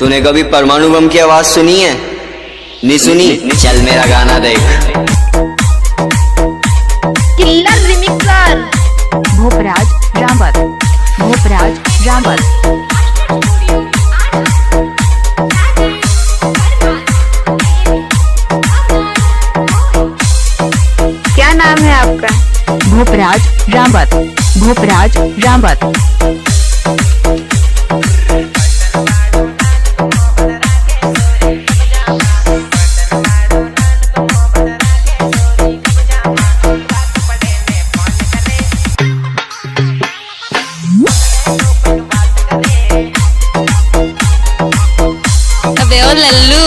तूने कभी परमाणु बम की आवाज सुनी है? नहीं सुनी? चल मेरा गाना देख। Killer remixer भोपराज Rawat, भोपराज Rawat. क्या नाम है आपका? भोपराज रावत, भोपराज रावत। अबे ओ लल्लू,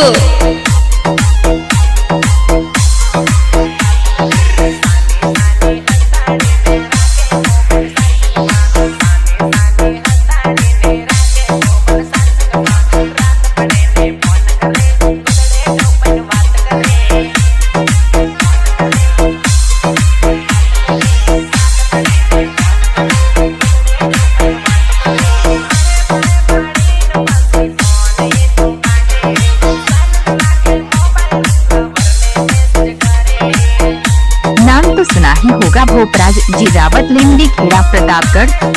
नाम तो सुना ही होगा भोपराज जी रावत, लिंडी खेड़ा प्रतापगढ़।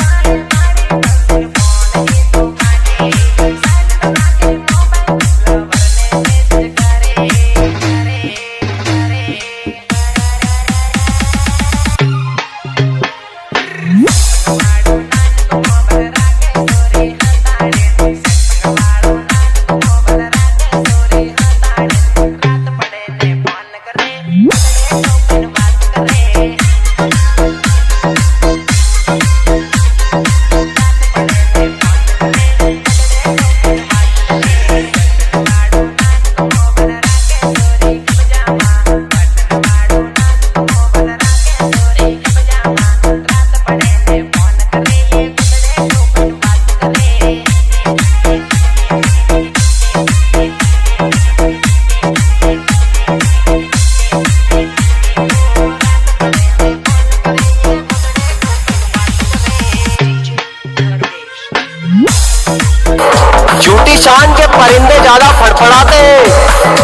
झूठी शान के परिंदे ज्यादा फड़फड़ाते हैं,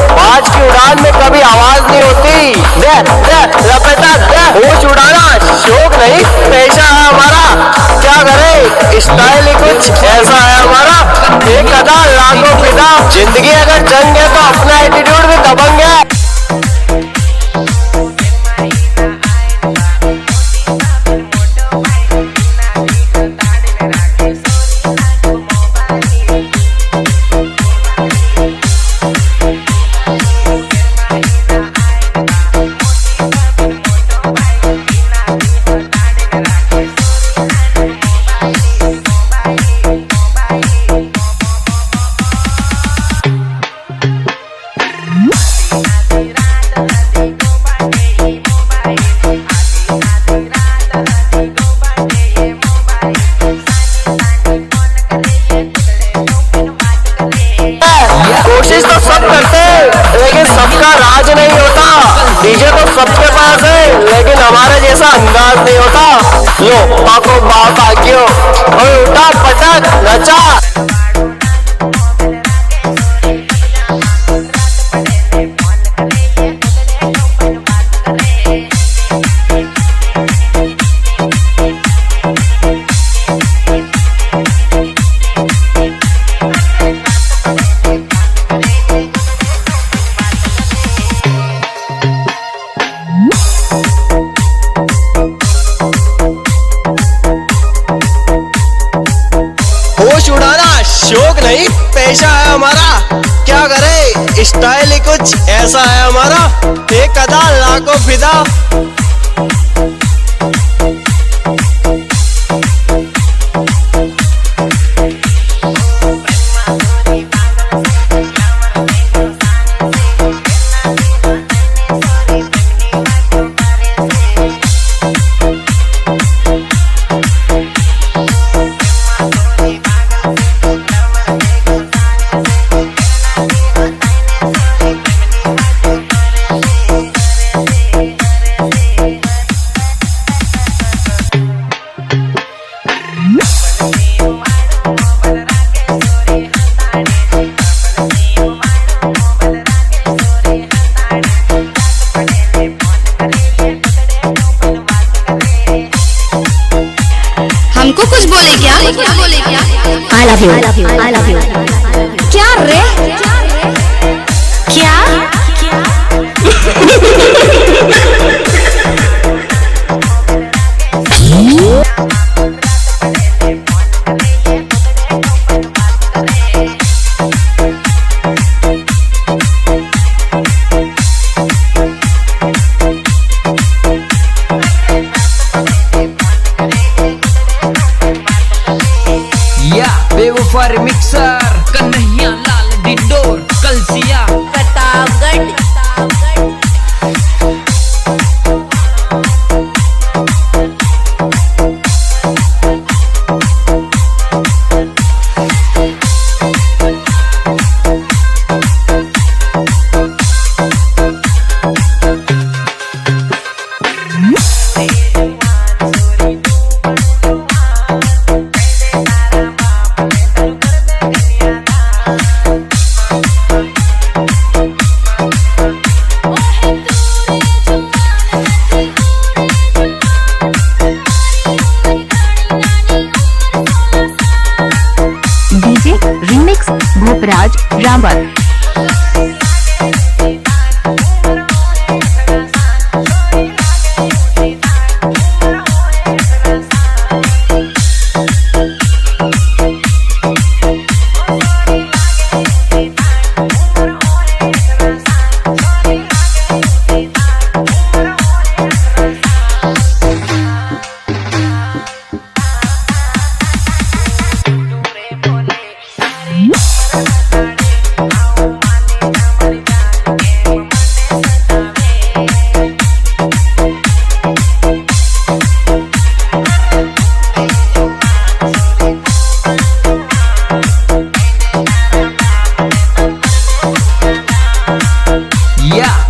बाज की उड़ान में कभी आवाज नहीं होती। होश उड़ाना शौक नहीं पेशा है हमारा, क्या करे स्टाइल ही कुछ ऐसा है हमारा। एक अदा लाखों फिदा, जिंदगी अगर जंग है तो अपना एटीट्यूड भी दबंग है। कोशिश तो सब करते हैं लेकिन सबका राज नहीं होता। डीजे तो सबके पास है लेकिन हमारे जैसा अंदाज नहीं होता। लो पाको बात आ क्यों और उठा पटक नचा। होश उड़ाना शौक नहीं पेशा है हमारा, क्या करे स्टाइल ही कुछ ऐसा है हमारा। एक अदा लाखों फिदा। Love you. क्या रे क्या बेवफा remixer Kanhaiya Lal Dindor Kalsia Pratapgarh DJ remix भोपराज Rawat.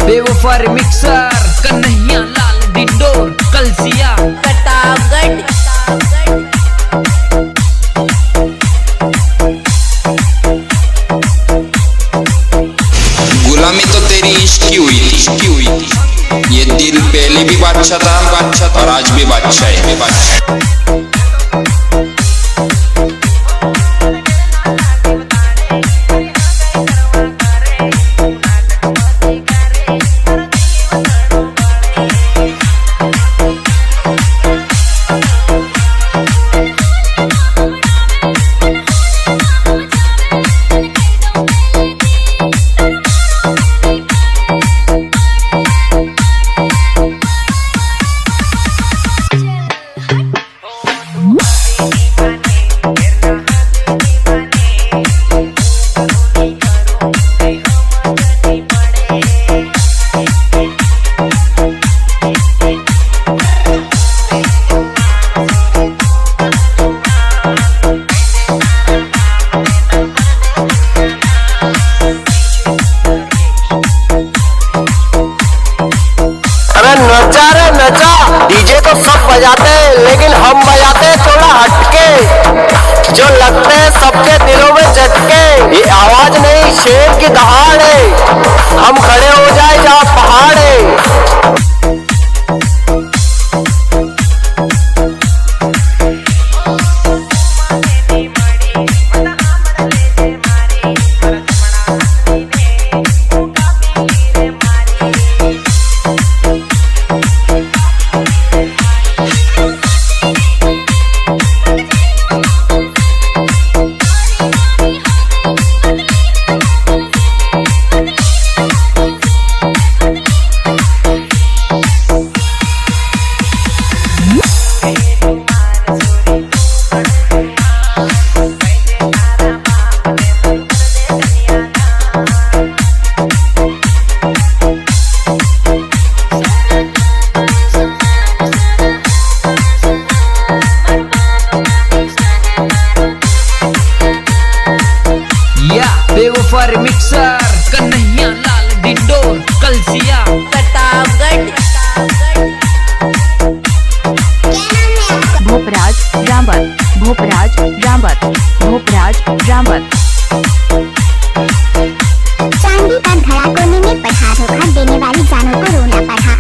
बेवफा रिमिक्सर कन्हैया लाल डिंडोर कलसिया प्रतापगढ़ गुलामी तो तेरी इश्क की हुई थी, ये दिल पहले भी बादशाह था और आज भी बादशाह है। नचा डीजे तो सब बजाते हैं, लेकिन हम बजाते हैं थोड़ा हटके, जो लगते हैं सबके दिलों में झटके। ये आवाज नहीं शेर की दहाड़ है, हम खड़े हो जाए जहाँ पहाड़ है। बेवफा रिमिक्सर कन्हैया लाल डिंडोर कलसिया प्रतापगढ़ भोपराज रावत भोपराज रावत भोपराज रावत। चांदी का घड़ा कोने में पढ़ा, धोखा देने वाली जानों को रोना पड़ा।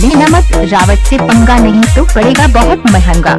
लेना मत, रावत से पंगा नहीं तो पड़ेगा बहुत महंगा।